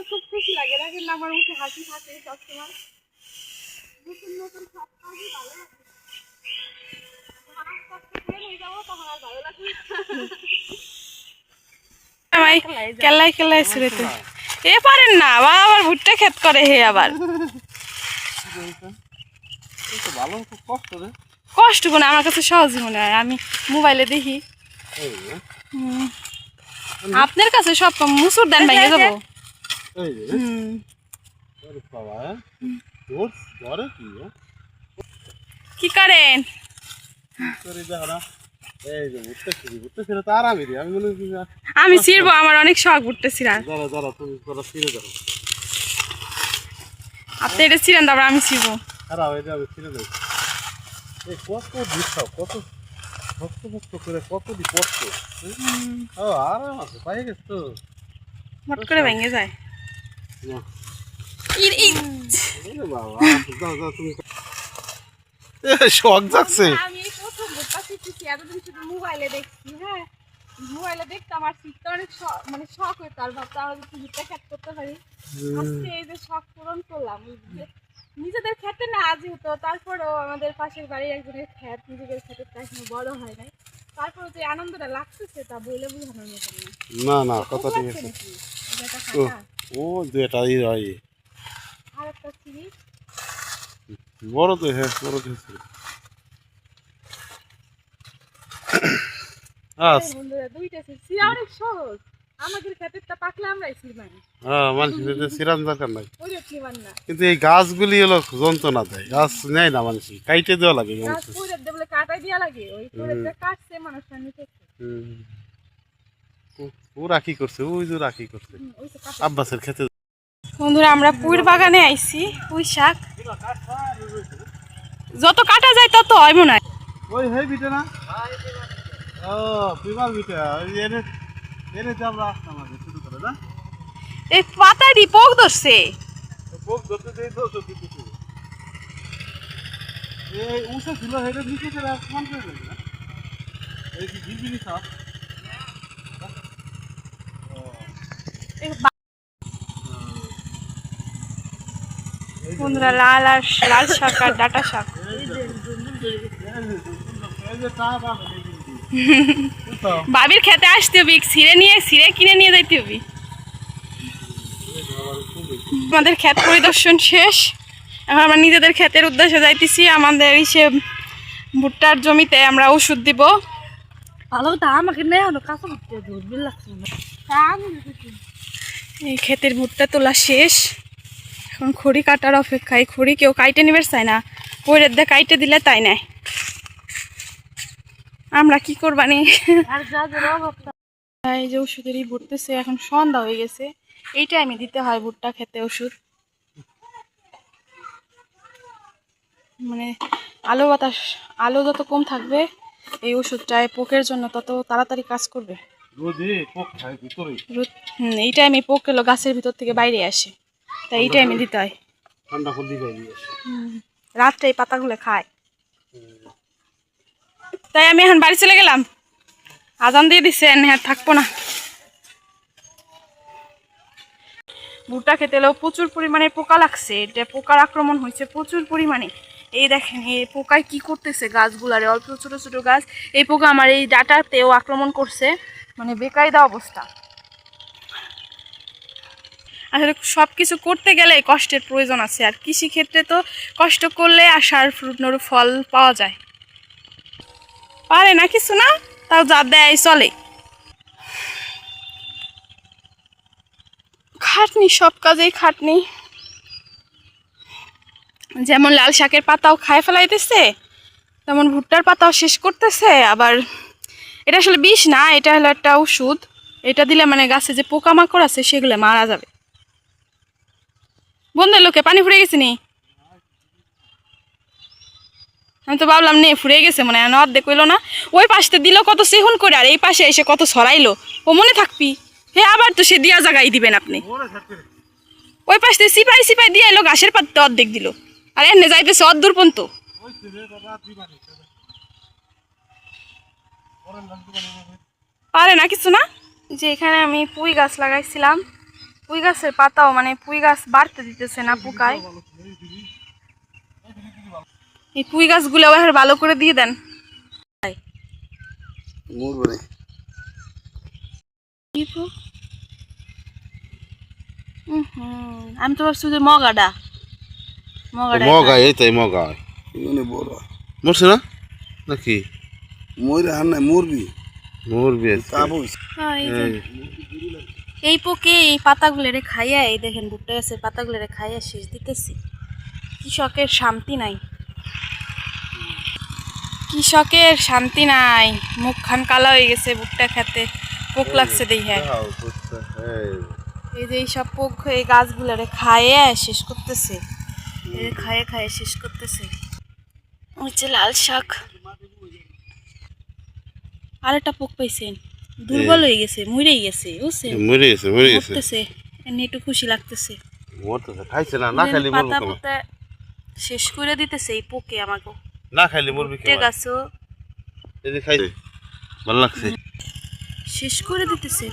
তো খুব খুশি লাগে না, কিন্তু আমার মুখে হাসি থাকে সবসময়। নতুন নতুন সব কাজই ভালো লাগে, তখন আর ভালো লাগবে। কেলাই কেলাই ছুড়েতে এ পারেন না আবার ভুট্টা ক্ষেত করে হে আবার কষ্ট কোন আমার কাছে সহজই মনে হয়। আমি মোবাইলে দেখি আপনার কাছে সব মুসুর দেন ভেঙে যাবো। কি করেন আমি ছিড়বো, আমার অনেক শখ ভুট্টা ছিড়ার। আপনি এটা ছিড়েন তারপর আমি ছিড়বো। হট করে ভেঙে যায়। শখ যাচ্ছে। আমি প্রথম ভুট্টা শিখেছি, এতদিন শুধু মোবাইলে দেখছি। হ্যাঁ, মোবাইলে দেখতাম আর শিখতে অনেক মানে শখ হতো, আর ভাবতাম আমি যদি ভুট্টা খেত করতে পারি। আজকে এই যে শখ পূরণ করলাম, নিজেদের খেতে না যেহেতু, তারপরেও আমাদের পাশের বাড়ির একজনের ক্ষেত, নিজেদের ক্ষেতের তা এখনো বড় হয় নাই, তারপরে যে আনন্দটা লাগতেছে তা বলে বোঝানোর মতন না। না কথা ঠিক আছে। ও যেটা হয় আর একটা সিরিজ বড় তো, হ্যাঁ বড় তো। বন্ধুরা দুইটা সিরিজ অনেক সহজ, আমাদের ক্ষেতের তা পাকলে আমরাই ছিড়বানি। মানুষের সিরান দরকার নাই, ওই ছিড়বান না, কিন্তু এই গাছগুলি হলো যন্ত্রণা দেয়, গাছ নেয় না মানুষ, কাইটে দেওয়া লাগে। গাছ পুরে দেবলে কাটাই দিয়া লাগে, ওই পুরে যে কাটছে মানুষটা নিতেছে। ওরা কি করছে, ওই যে ওরা কি করছে আব্বাসের খেতে। বন্ধুরা আমরা পুঁইর বাগানে আইছি, পুঁই শাক যত কাটা যায় তত হয় মনে হয়। ওই হে বিটে না, ও পিমার বিটে এনে এনে যে আমরা আসতাম আগে শুরু করে না, এই পাতায় দি পোক ধরছে। পোক ধরতে দেই তো সত্যি কিছু এই উঁচা ছিল, হেঁটে দিকে সমান করে দেবে না, এই কি ঝিলঝিলি সাপ। বন্ধুরা লাল আর লাল শাক আর ডাটা শাক। বাবির খেতে আসতে হবে, ছিঁড়ে কিনে নিয়ে যাইতে হবে। আমাদের ক্ষেত পরিদর্শন শেষ, এখন আমরা নিজেদের ক্ষেতের উদ্দেশ্যে যাইতেছি। আমাদের ইসে ভুট্টার জমিতে আমরা ওষুধ দিব। এই ক্ষেতের ভুট্টা তোলা শেষ, এখন খড়ি কাটার অপেক্ষায়। খড়ি কেউ কাইটে নিবে চায় না, পরের দিয়ে কাইটে দিলে তাই নেয়। আমরা কি করবানি। এই যে ওষুধেরই ভুটতেছে, এখন সন্ধ্যা হয়ে গেছে, এই টাইমে দিতে হয় ভুট্টা খেতে ওষুধ। মানে আলো বাতাস, আলো যত কম থাকবে এই ওষুধটায় পোকের জন্য তত তাড়াতাড়ি কাজ করবে। এই টাইমে পোক এলো গাছের ভিতর থেকে বাইরে আসে, তাই এই টাইমে দিতে হয়। রাত্রে এই পাতাগুলো খায়। তাই আমি এখন বাড়ি চলে গেলাম, আজান দিয়ে দিচ্ছে, আর থাকবো না। ভুট্টা খেতে এলেও প্রচুর পরিমাণে পোকা লাগছে, এটা পোকার আক্রমণ হয়েছে প্রচুর পরিমাণে। এই দেখেন এই পোকায় কি করতেছে গাছগুলারে, অল্প ছোট ছোট গাছ, এই পোকা আমার এই ডাটাতেও আক্রমণ করছে, মানে বেকায়দা অবস্থা। আসলে সব কিছু করতে গেলে কষ্টের প্রয়োজন আছে, আর কৃষি ক্ষেত্রে তো কষ্ট করলে আশার ফল পাওয়া যায়। পারে না কিছু না, তাও যা দেয় চলে। খাটনি, সব কাজেই খাটনি। যেমন লাল শাকের পাতাও খায় ফেলাইতেছে, তেমন ভুট্টার পাতাও শেষ করতেছে। আবার এটা আসলে বিষ না, এটা হলো একটা ওষুধ, এটা দিলে মানে গাছে যে পোকামাকড় আছে সেগুলো মারা যাবে। বন্ধুর লোকে পানি ফুরে গেছে নি, আমি তো ভাবলাম নে ফুরে গেছে মনে হয়, অর্ধেক হইলো না। ওই পাশে দিল কত সেহুন করে, আর এই পাশে এসে কত ছড়াইলো, ও মনে থাকবি। হ্যাঁ আবার তো সে দিয়া জায়গায় দিবেন আপনি, ওই পাশ থেকে সিপাই দিয়ে এলো ঘাসের পাত্তে অর্ধেক দিল, আর এনে যাইতেছে অর্ধূর পর্যন্ত। পারে না কিছু না। যে এখানে আমি পুঁই গাছ লাগাইছিলাম, পুঁই গাছের পাতাও মানে পুঁই গাছ বাড়তে দিতেছে না পোকায়। এই পুঁই গাছগুলো এবার ভালো করে দিয়ে দেন। আমি তো ভাবছি যে মগাটা মগা এই তাই মগা মরছে না নাকি ময়রা হার নাই মরবি মরবি এই পোকে এই পাতাগুলো রে খাইয়া, এই দেখেন ভুট্টা গাছের পাতাগুলো রে খাইয়া শেষ দিতেছি। কৃষকের শান্তি নাই, কৃষকের শান্তি নাই। মুখখান কালা হয়ে গেছে ভুট্টা খেতে, পোক লাগছে দেখে। এই যে এইসব পোক এই গাছগুলো রে খাইয়া শেষ করতেছে, খাইয়ে খাইয়ে শেষ করতেছে। হচ্ছে লাল শাক। আরেকটা পোক পাইছেন, দুর্বল হয়ে গেছে, মরেই গেছে, বুঝছেন? মরতেছে, এমনি একটু খুশি লাগতেছে। পাতা পাতা শেষ করে দিতেছে এই পোকে আমাকে। না খাইলে মরবি গাছও ভালো লাগছে শেষ করে দিতেছে।